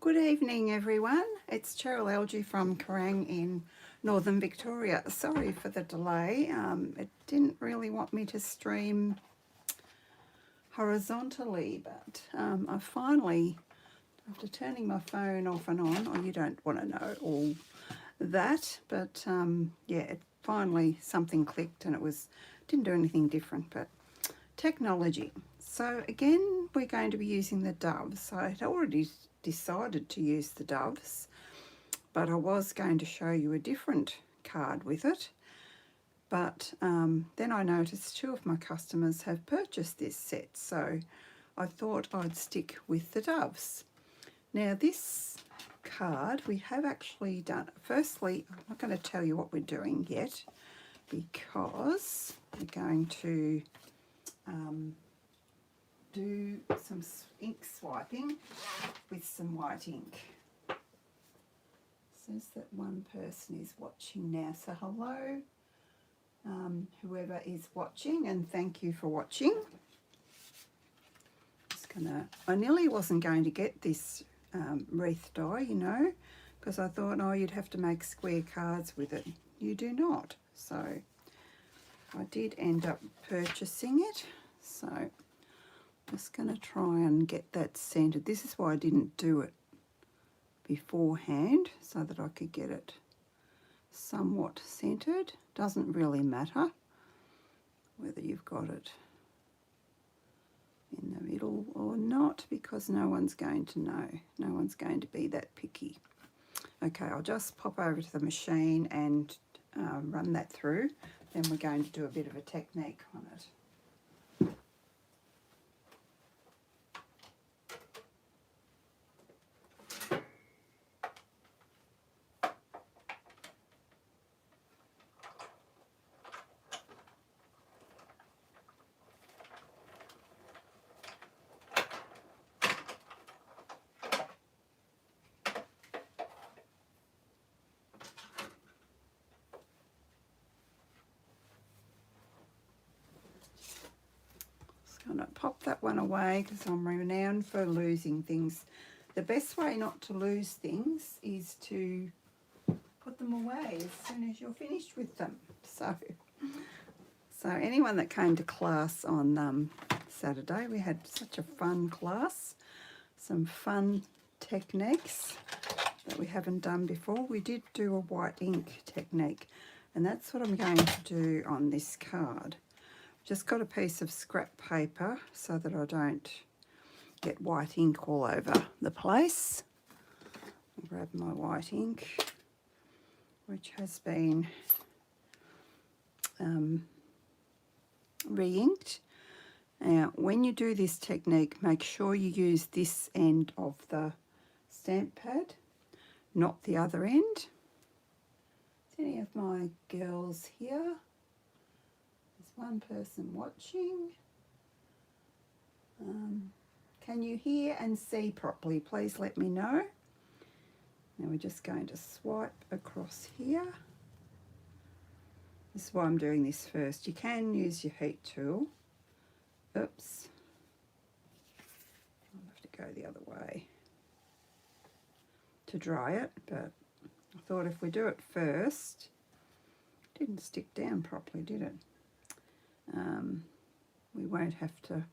Good evening, everyone. It's Cheryl Algie from Kerrang in Northern Victoria. Sorry for the delay. It didn't really want me to stream horizontally, but I finally, after turning my phone off and on, you don't want to know all that, but yeah, it finally something clicked and didn't do anything different, but technology. So again, we're going to be using the doves. I had already decided to use the doves, but I was going to show you a different card with it. But then I noticed two of my customers have purchased this set, so I thought I'd stick with the doves. Now this card we have actually done. Firstly, I'm not going to tell you what we're doing yet because we're going to do some ink swiping with some white ink. It says that one person is watching now, so hello, whoever is watching, and thank you for watching. I nearly wasn't going to get this wreath die, because I thought, oh, you'd have to make square cards with it. You do not. So I did end up purchasing it. So I'm just going to try and get that centered. This is why I didn't do it beforehand, so that I could get it somewhat centered. Doesn't really matter whether you've got it in the middle or not, because no one's going to know. No one's going to be that picky. Okay, I'll just pop over to the machine and run that through. Then we're going to do a bit of a technique on it. I'm going to pop that one away because I'm renowned for losing things. The best way not to lose things is to put them away as soon as you're finished with them. So anyone that came to class on Saturday, we had such a fun class, some fun techniques that we haven't done before. We did do a white ink technique, and that's what I'm going to do on this card. Just got a piece of scrap paper so that I don't get white ink all over the place. I'll grab my white ink, which has been re-inked. Now, when you do this technique, make sure you use this end of the stamp pad, not the other end. Is any of my girls here? One person watching. Can you hear and see properly? Please let me know. Now we're just going to swipe across here. This is why I'm doing this first. You can use your heat tool. Oops. I'll have to go the other way to dry it, but I thought if we do it first, it didn't stick down properly, did it? We won't have to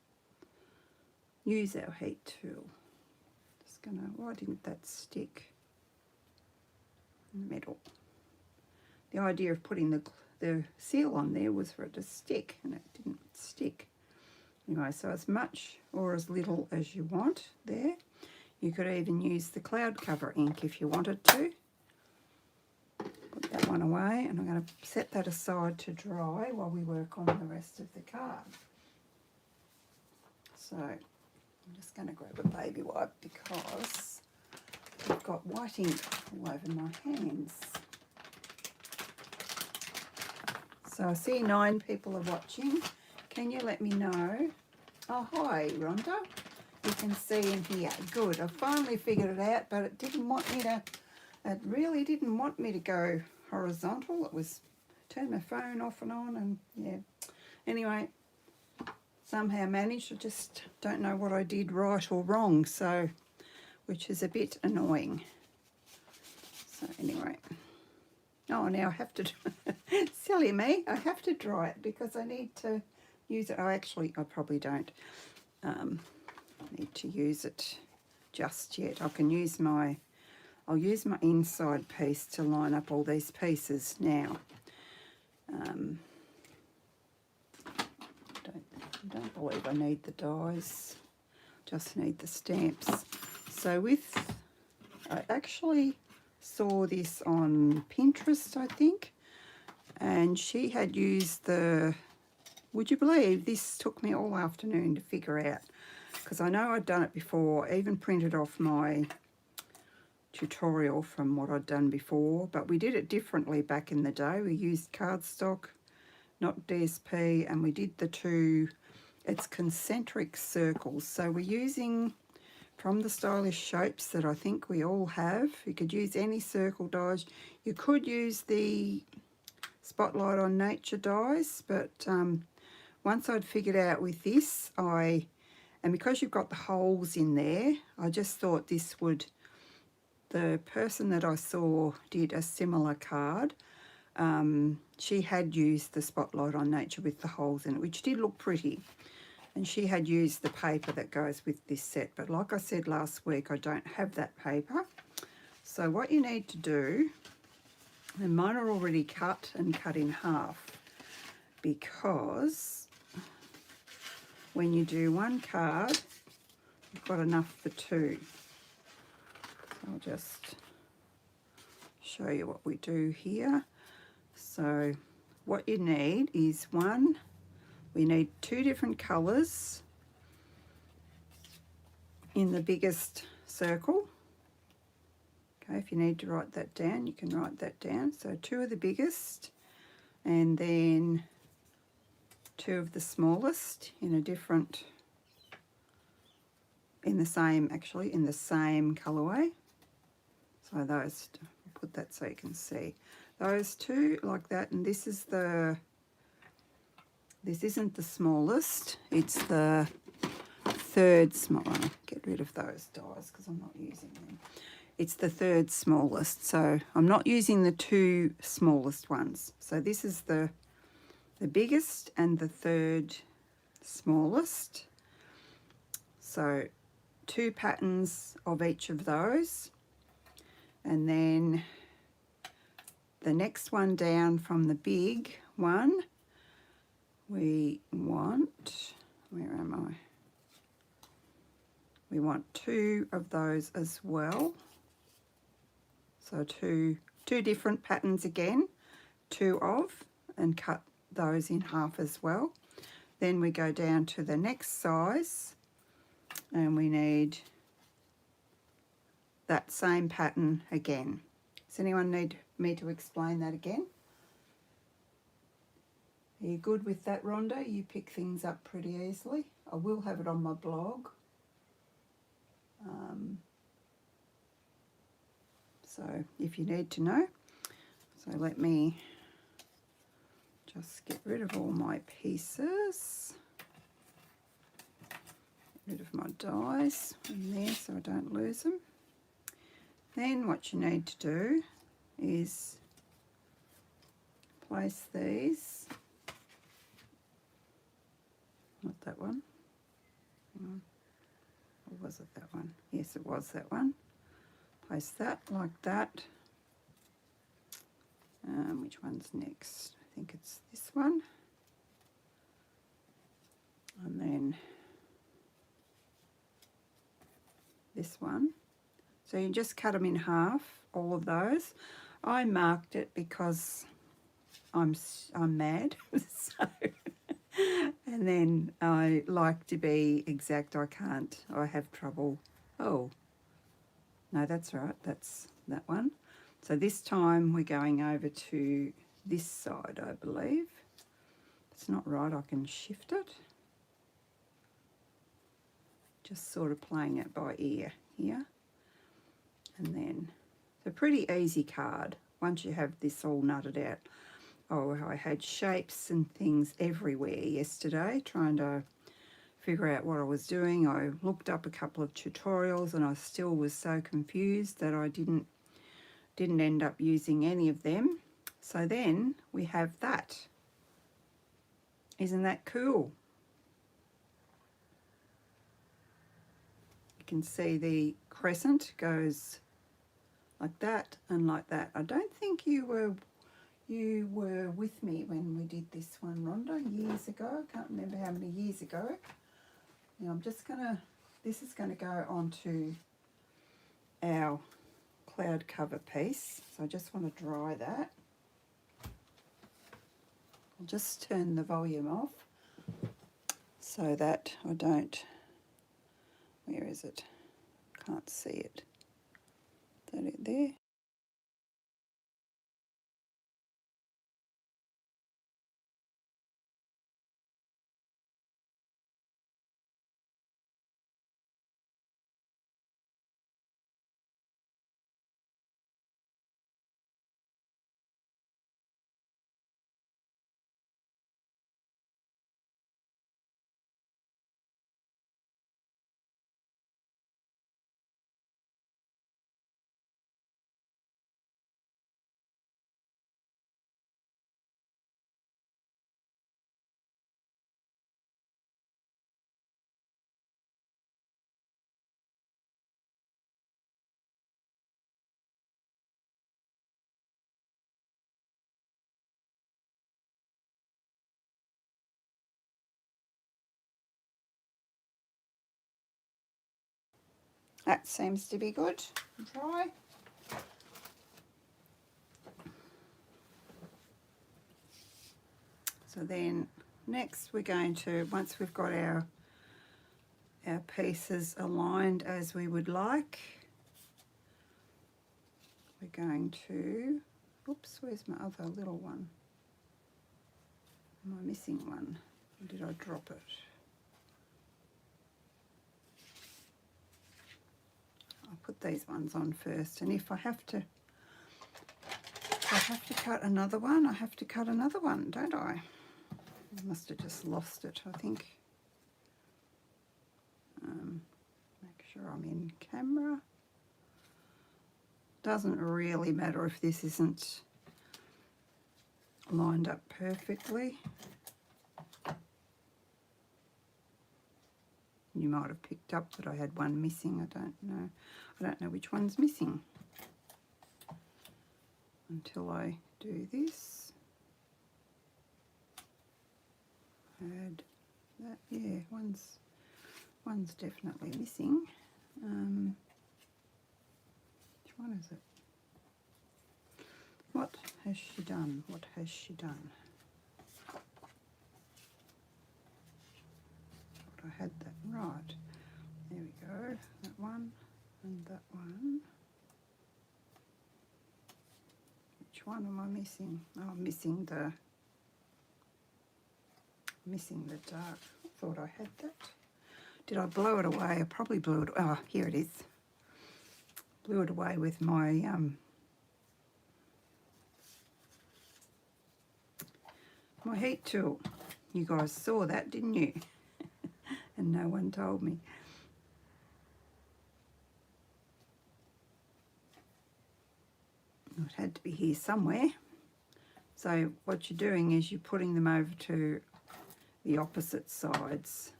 use our heat tool. Just gonna, why didn't that stick in the middle? The idea of putting the seal on there was for it to stick, and it didn't stick. Anyway, so as much or as little as you want there. You could even use the cloud cover ink if you wanted to. Put that one away, and I'm going to set that aside to dry while we work on the rest of the card. So I'm just going to grab a baby wipe because I've got white ink all over my hands. So I see 9 people are watching. Can you let me know? Oh, hi, Rhonda. You can see in here. Good. I finally figured it out, but it didn't want me to. It really didn't want me to go horizontal. It was turn my phone off and on, and yeah. Anyway, somehow managed. I just don't know what I did right or wrong. So which is a bit annoying. So anyway, oh, now I have to, silly me, I have to dry it because I need to use it. Oh, actually, I probably don't need to use it just yet. I can use my, I'll use my inside piece to line up all these pieces now. I don't believe I need the dies, just need the stamps. So I actually saw this on Pinterest, I think, and she had used would you believe this took me all afternoon to figure out, because I know I'd done it before, even printed off my tutorial from what I'd done before, but we did it differently back in the day. We used cardstock, not DSP, and we did the two, it's concentric circles. So we're using from the stylish shapes that I think we all have. You could use any circle dies. You could use the Spotlight on Nature dies, but once I'd figured out with this, and because you've got the holes in there, I just thought this would, the person that I saw did a similar card. She had used the Spotlight on Nature with the holes in it, which did look pretty. And she had used the paper that goes with this set. But like I said last week, I don't have that paper. So what you need to do, and mine are already cut and cut in half, because when you do one card, you've got enough for two. So I'll just show you what we do here. So what you need is we need two different colours in the biggest circle. Okay, if you need to write that down, you can write that down. So two of the biggest, and then two of the smallest in a different, in the same colourway. So those, I'll put that so you can see. Those two like that, and this isn't the smallest, it's the third small. Get rid of those dies because I'm not using them. It's the third smallest, so I'm not using the two smallest ones. So this is the biggest and the third smallest. So two patterns of each of those, and then the next one down from the big one, we want, where am I? We want two of those as well. So two different patterns again, two of, and cut those in half as well. Then we go down to the next size, and we need that same pattern again. Does anyone need me to explain that again? Are you good with that, Rhonda? You pick things up pretty easily. I will have it on my blog. So if you need to know. So let me just get rid of all my pieces. Get rid of my dies in there so I don't lose them. Then what you need to do is place these. Not that one. Hang on. Or was it that one? Yes, it was that one. Place that like that. Which one's next? I think it's this one. And then this one. So you just cut them in half, all of those. I marked it because I'm mad. So, and then I like to be exact. I can't. I have trouble. Oh, no, that's right. That's that one. So this time we're going over to this side, I believe. It's not right. I can shift it. Just sort of playing it by ear here. And then it's a pretty easy card once you have this all nutted out. Oh, I had shapes and things everywhere yesterday trying to figure out what I was doing. I looked up a couple of tutorials and I still was so confused that I didn't end up using any of them. So then we have that. Isn't that cool? You can see the crescent goes like that and like that. I don't think you were with me when we did this one, Rhonda, years ago. I can't remember how many years ago. Now I'm just gonna, this is gonna go onto our cloud cover piece. So I just want to dry that. I'll just turn the volume off so that I don't, where is it? Can't see it. Is that it there? That seems to be good. Dry. So then next we're going to, once we've got our pieces aligned as we would like, we're going to, oops, where's my other little one? Am I missing one? Or did I drop it? I'll put these ones on first, and if I have to cut another one, I have to cut another one, don't I? I must have just lost it, I think. Make sure I'm in camera. Doesn't really matter if this isn't lined up perfectly. You might have picked up that I had one missing. I don't know. I don't know which one's missing until I do this. Add that. Yeah, one's definitely missing. Which one is it? What has she done? What has she done? I had that right. There we go. That one and that one. Which one am I missing? Oh, I'm missing the dark. I thought I had that. Did I blow it away? I probably blew it. Oh, here it is. Blew it away with my my heat tool. You guys saw that, didn't you? And no one told me. It had to be here somewhere. So what you're doing is you're putting them over to the opposite sides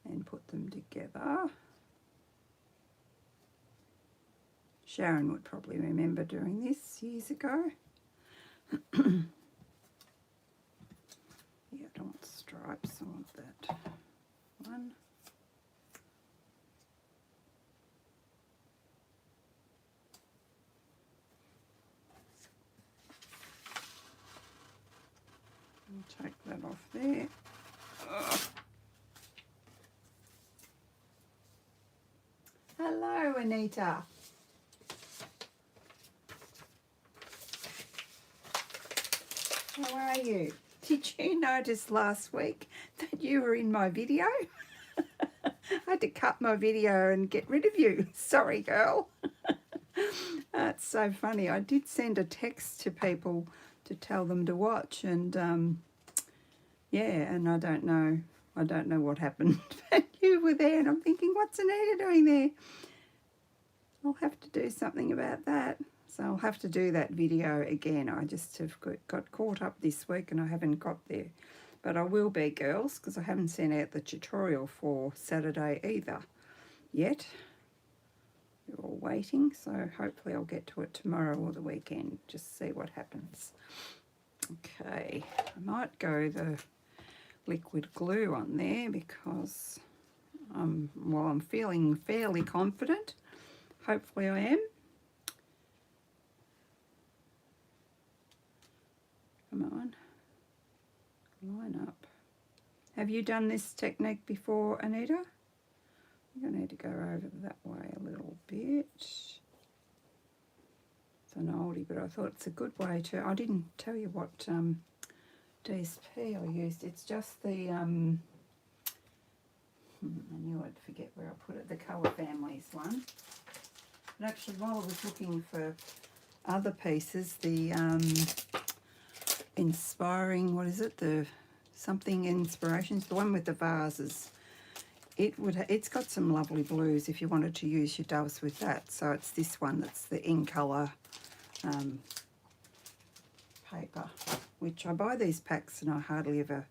and put them together. Sharon would probably remember doing this years ago. Yeah, I don't want stripes, I want that one. I'll take that off there. Ugh. Hello, Anita. How are you? Did you notice last week that you were in my video? I had to cut my video and get rid of you. Sorry, girl. That's so funny. I did send a text to people to tell them to watch, and yeah, and I don't know I don't know what happened, but you were there and I'm thinking, what's Anita doing there? I'll have to do something about that. So I'll have to do that video again. I just have got caught up this week and I haven't got there. But I will be, girls, because I haven't sent out the tutorial for Saturday either yet. You're all waiting, so hopefully I'll get to it tomorrow or the weekend. Just see what happens. Okay, I might go the liquid glue on there because well, I'm feeling fairly confident. Hopefully I am. Come on, line up. Have you done this technique before, Anita? I'm going to need to go over that way a little bit. It's an oldie, but I thought it's a good way to... I didn't tell you what DSP I used. It's just the... I knew I'd forget where I put it. The Colour Families one. And actually, while I was looking for other pieces, the Inspiring... What is it? The Something Inspirations. The one with the vases. It's got some lovely blues if you wanted to use your doves with that. So it's this one that's the in colour paper, which I buy these packs and I hardly ever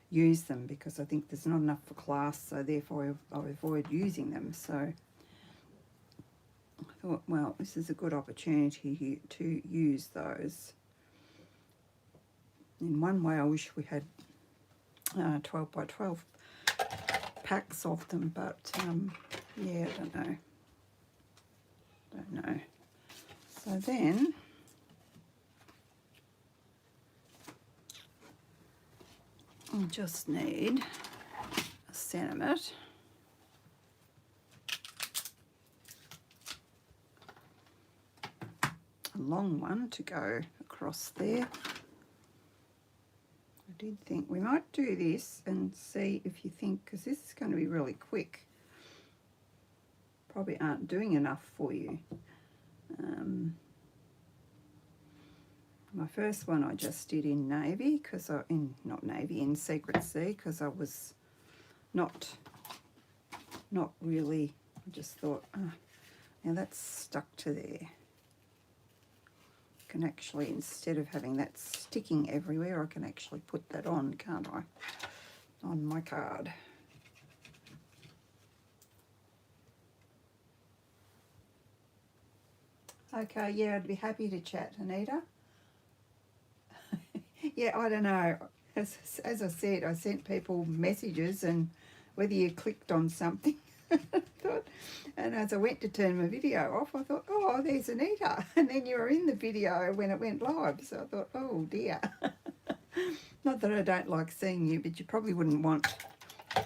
use them because I think there's not enough for class, so therefore I avoid using them. So I thought, well, this is a good opportunity to use those. In one way I wish we had 12 by 12 packs of them, but yeah, I don't know. So then I just need a sentiment, a long one to go across there. I did think we might do this and see if you think, because this is going to be really quick. Probably aren't doing enough for you. My first one I just did in navy, because in Secret Sea, because I was not really. I just thought, now that's stuck to there. Can actually, instead of having that sticking everywhere, I can actually put that on, can't I, on my card. Okay, yeah, I'd be happy to chat, Anita. Yeah, I don't know. As I said, I sent people messages and whether you clicked on something. And as I went to turn my video off, I thought, oh, there's Anita. And then you were in the video when it went live. So I thought, oh, dear. Not that I don't like seeing you, but you probably wouldn't want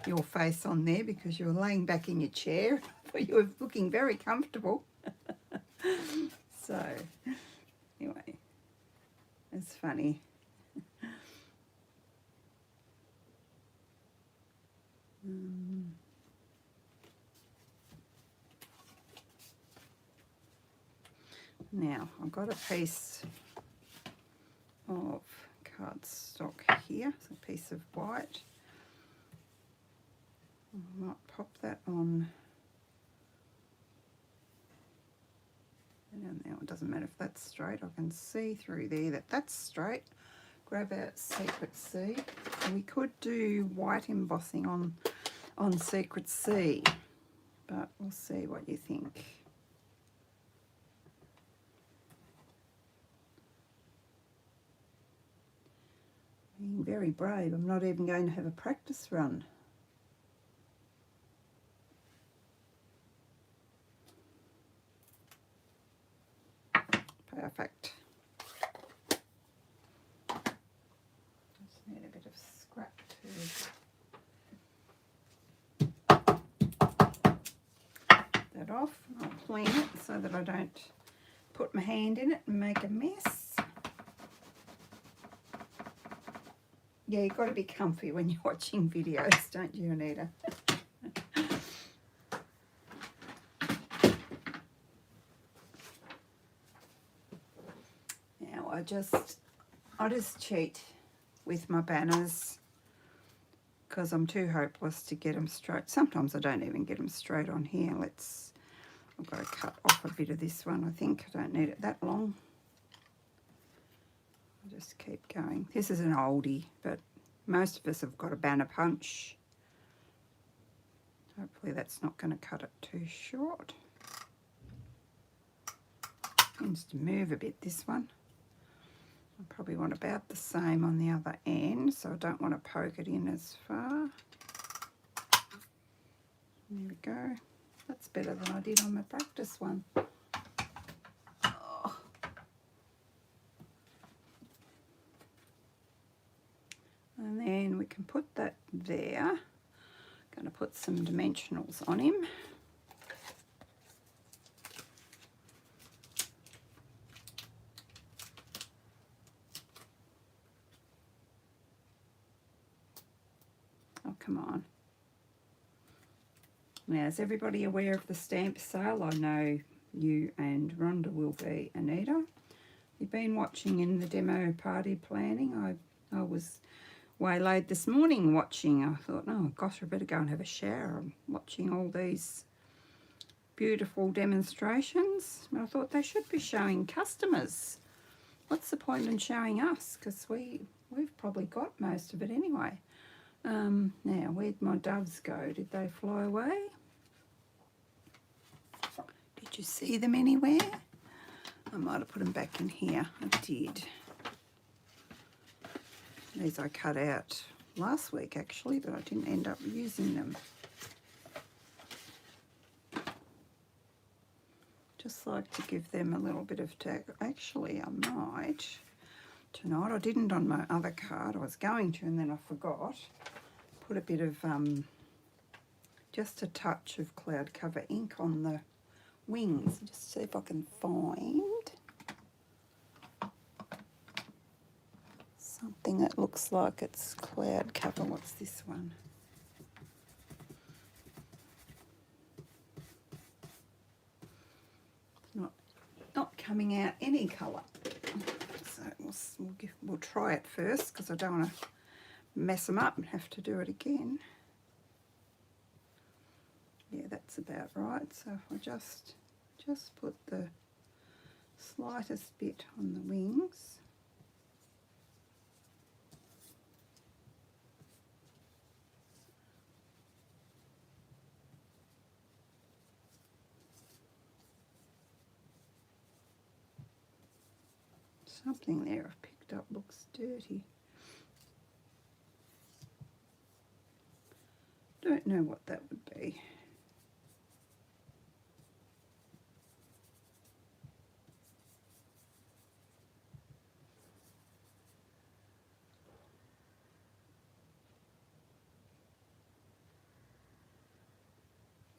your face on there because you were laying back in your chair. But you were looking very comfortable. So, anyway, it's funny. Now, I've got a piece of cardstock here, it's a piece of white. I might pop that on. And now it doesn't matter if that's straight, I can see through there that that's straight. Grab our Secret Sea. We could do white embossing on Secret Sea, but we'll see what you think. Being very brave, I'm not even going to have a practice run. Perfect. Just need a bit of scrap to that off. I'll clean it so that I don't put my hand in it and make a mess. Yeah, you've got to be comfy when you're watching videos, don't you, Anita? Now I just cheat with my banners because I'm too hopeless to get them straight. Sometimes I don't even get them straight on here. I've got to cut off a bit of this one, I think. I don't need it that long. I'll just keep going. This is an oldie, but most of us have got a banner punch. Hopefully that's not going to cut it too short. Tends to move a bit, this one. I probably want about the same on the other end, so I don't want to poke it in as far. There we go. That's better than I did on my practice one. Oh. And then we can put that there. Going to put some dimensionals on him. Oh, come on. Now, is everybody aware of the stamp sale? I know you and Rhonda will be, Anita. You've been watching in the demo party planning. I was waylaid this morning watching. I thought, oh gosh, I better go and have a shower. I'm watching all these beautiful demonstrations. I thought they should be showing customers. What's the point in showing us? Because we've probably got most of it anyway. Now, where'd my doves go? Did they fly away? Did you see them anywhere? I might have put them back in here. I did. These I cut out last week actually, but I didn't end up using them. Just like to give them a little bit of tag. Actually, I might tonight. I didn't on my other card. I was going to, and then I forgot. Put a bit of just a touch of cloud cover ink on the wings. Just see if I can find something that looks like it's cloud cover. What's this one? Not coming out any colour. So we'll try it first because I don't want to mess them up and have to do it again. Yeah, that's about right. So if I just put the slightest bit on the wings. Something there I've picked up looks dirty. Don't know what that would be.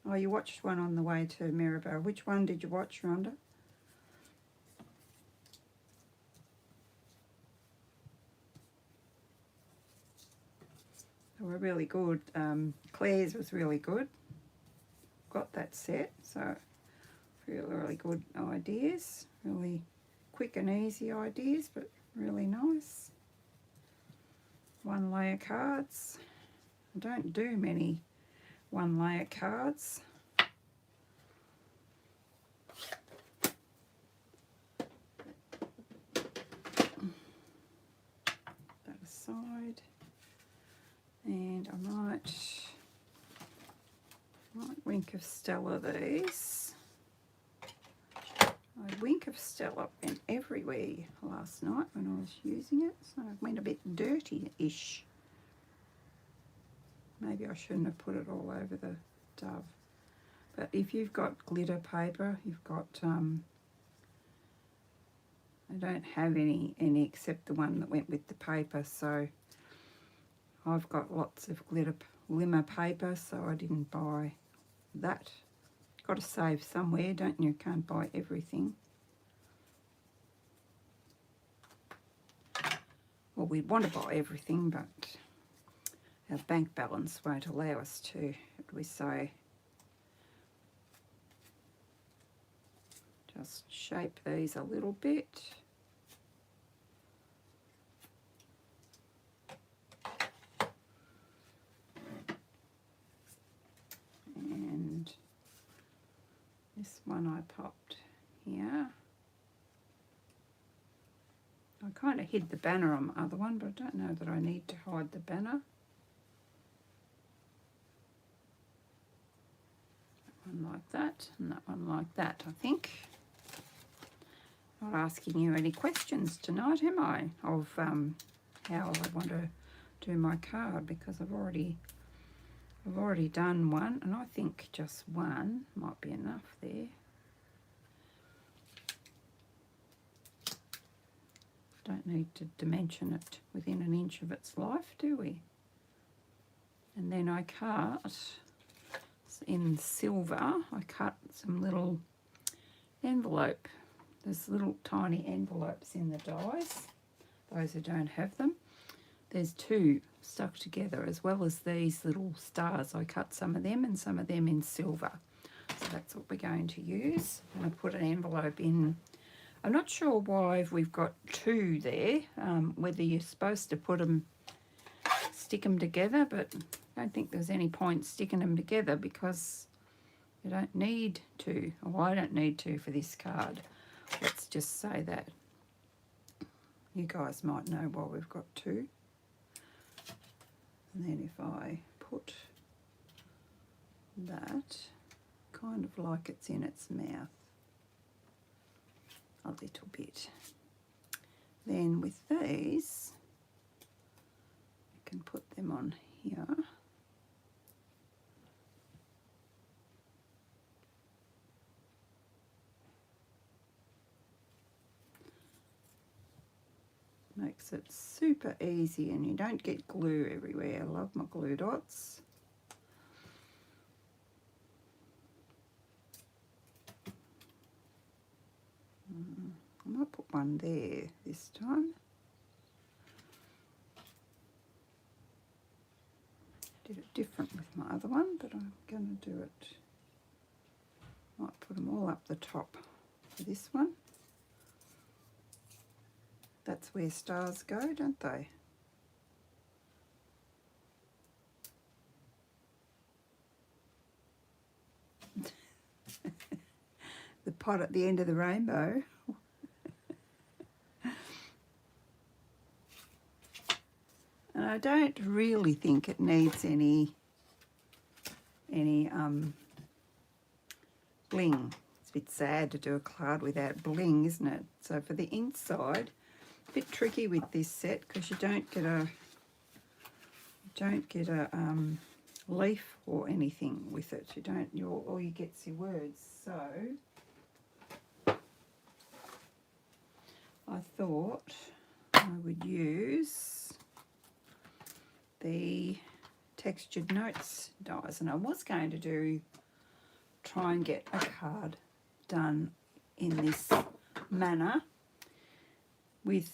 Oh, you watched one on the way to Maribel. Which one did you watch, Rhonda? They were really good. Claire's was really good. Got that set, so really good ideas. Really quick and easy ideas, but really nice. One layer cards. I don't do many one layer cards. That aside. And I might Wink of Stella these. I Wink of Stella went everywhere last night when I was using it, so it went a bit dirty-ish. Maybe I shouldn't have put it all over the dove. But if you've got glitter paper, you've got, I don't have any except the one that went with the paper, so I've got lots of glitter glimmer paper, so I didn't buy that. Got to save somewhere, don't you? Can't buy everything. Well, we'd want to buy everything, but our bank balance won't allow us to, we say. Just shape these a little bit. This one I popped here. I kind of hid the banner on the other one, but I don't know that I need to hide the banner. That one like that, and that one like that, I think. Not asking you any questions tonight, am I? Of how I want to do my card, because I've already done one, and I think just one might be enough there. Don't need to dimension it within an inch of its life, do we? And then I cut in silver, I cut some little envelope. There's little tiny envelopes in the dies, those who don't have them. There's two stuck together, as well as these little stars. I cut some of them and some of them in silver. So that's what we're going to use. And I put an envelope in. I'm not sure why we've got two there, whether you're supposed to stick them together, but I don't think there's any point sticking them together because you don't need to, or I don't need to for this card. Let's just say that. You guys might know why we've got two. And then if I put that kind of like it's in its mouth a little bit. Then with these, I can put them on here. Makes it super easy and you don't get glue everywhere. I love my glue dots. I might put one there this time. Did it different with my other one, but I'm going to do it. Might put them all up the top for this one. That's where stars go, don't they? The pot at the end of the rainbow. And I don't really think it needs any bling. It's a bit sad to do a card without bling, isn't it? So for the inside, a bit tricky with this set because you don't get a leaf or anything with it. All you get's your words. So I thought I would use the textured notes dies, and I was going to try and get a card done in this manner with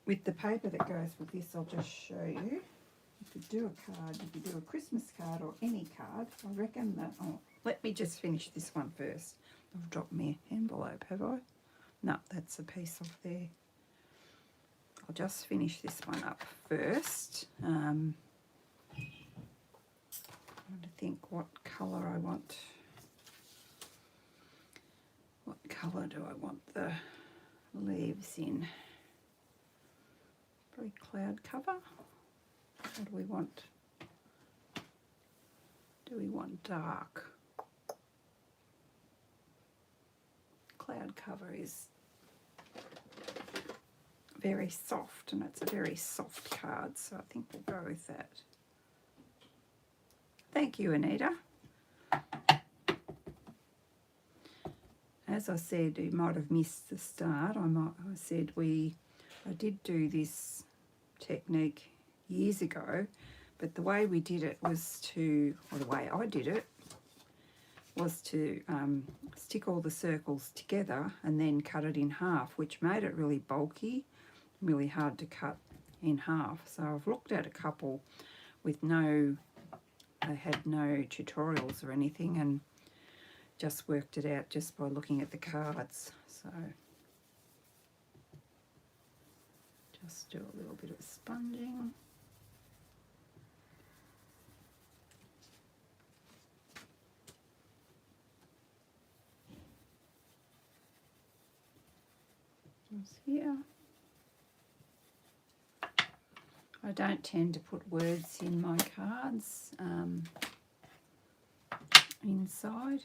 the paper that goes with this. I'll just show you. You could do a card, you could do a Christmas card or any card. I reckon that, let me just finish this one first. I've dropped my envelope, have I? No, that's a piece off there. I'll just finish this one up first. I'm trying to think what colour I want. What colour do I want the leaves in? Very cloud cover. What do we want? Do we want dark? Cloud cover is very soft, and it's a very soft card, so I think we'll go with that. Thank you, Anita. As I said, you might have missed the start. I did do this technique years ago, but the way we did it was the way I did it was to stick all the circles together and then cut it in half, which made it really bulky, really hard to cut in half. So I've looked at a couple with they had no tutorials or anything, and just worked it out just by looking at the cards. So just do a little bit of sponging. circles here. I don't tend to put words in my cards inside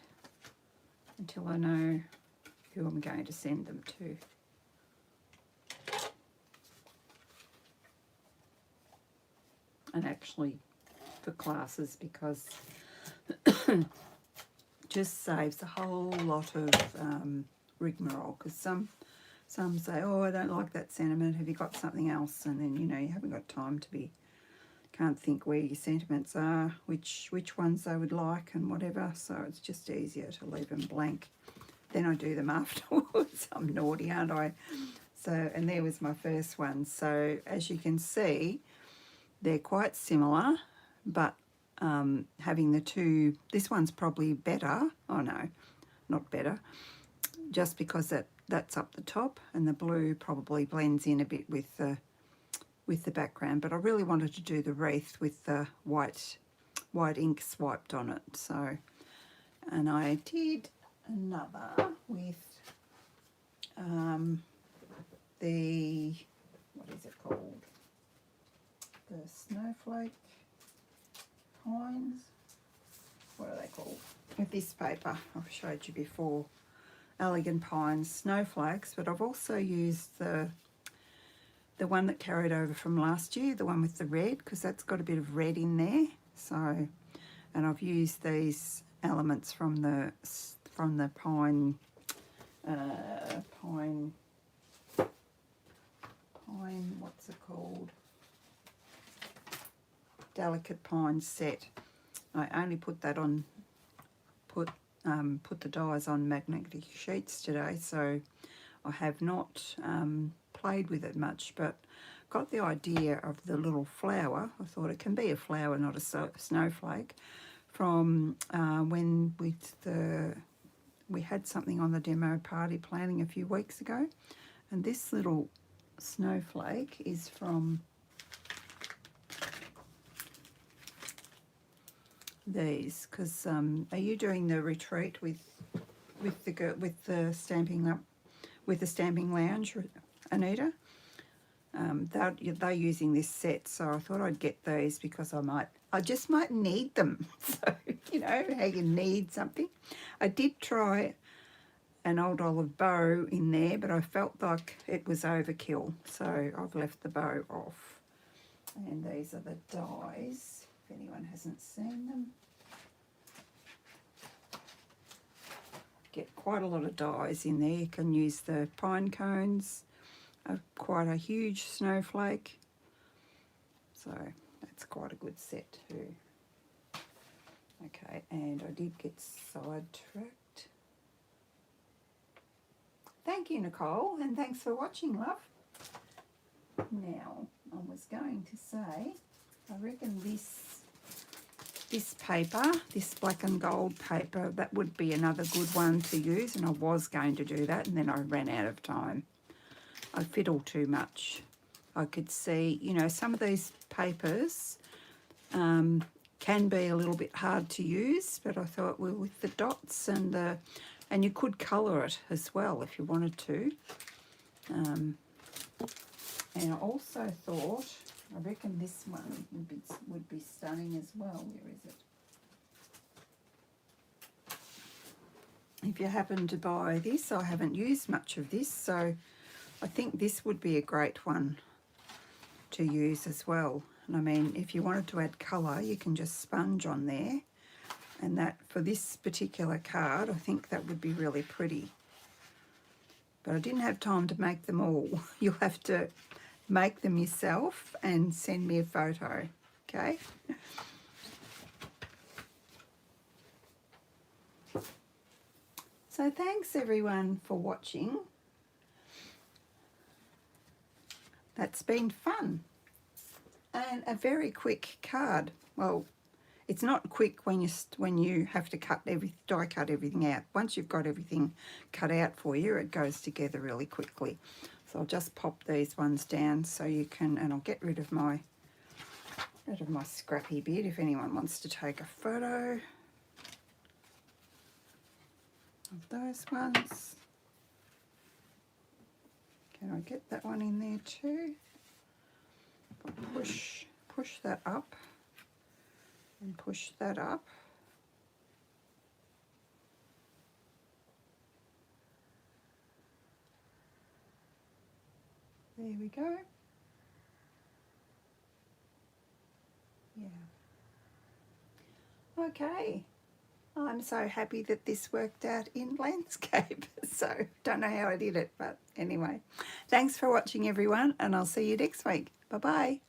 until I know who I'm going to send them to. And actually for classes, because just saves a whole lot of rigmarole, because some say, oh, I don't like that sentiment, have you got something else? And then, you know, you haven't got time to be, can't think where your sentiments are, which ones they would like and whatever, so it's just easier to leave them blank. Then I do them afterwards. I'm naughty, aren't I? So, and there was my first one. So as you can see, they're quite similar, but having the two, this one's probably better. Oh no, not better, just because that's up the top, and the blue probably blends in a bit with the background. But I really wanted to do the wreath with the white ink swiped on it. So, and I did another with the, what is it called? The snowflake pines. What are they called? With this paper I've showed you before. Elegant Pines snowflakes, but I've also used the one that carried over from last year, the one with the red, because that's got a bit of red in there. So, and I've used these elements from the pine, what's it called? Delicate Pine set. I only put that on, put the dies on magnetic sheets today, so I have not played with it much, but got the idea of the little flower. I thought it can be a flower, not a snowflake, from when we had something on the demo party planning a few weeks ago, and this little snowflake is from these, because are you doing the retreat with the stamping lounge, Anita? They're using this set, so I thought I'd get these because I just might need them. So, you know how you need something. I did try an old olive bow in there, but I felt like it was overkill, so I've left the bow off. And these are the dies, if anyone hasn't seen them. Get quite a lot of dies in there. You can use the pine cones, quite a huge snowflake, so that's quite a good set too. Okay, and I did get sidetracked. Thank you, Nicole, and thanks for watching, love. Now, I was going to say, I reckon this paper, this black and gold paper, that would be another good one to use, and I was going to do that, and then I ran out of time. I fiddle too much. I could see, you know, some of these papers can be a little bit hard to use, but I thought, well, with the dots and you could colour it as well if you wanted to. And I also thought, I reckon this one would be stunning as well. Where is it? If you happen to buy this, I haven't used much of this, so I think this would be a great one to use as well. And I mean, if you wanted to add colour, you can just sponge on there. And that, for this particular card, I think that would be really pretty. But I didn't have time to make them all. You'll have to make them yourself and send me a photo, okay? So thanks everyone for watching. That's been fun. And a very quick card. Well, it's not quick when you have to die cut everything out. Once you've got everything cut out for you, it goes together really quickly. So I'll just pop these ones down so you can, and I'll get rid of my scrappy bit if anyone wants to take a photo of those ones. Can I get that one in there too? Push that up and push that up. There we go. Yeah. Okay. I'm so happy that this worked out in landscape. So don't know how I did it, but anyway. Thanks for watching everyone, and I'll see you next week. Bye-bye.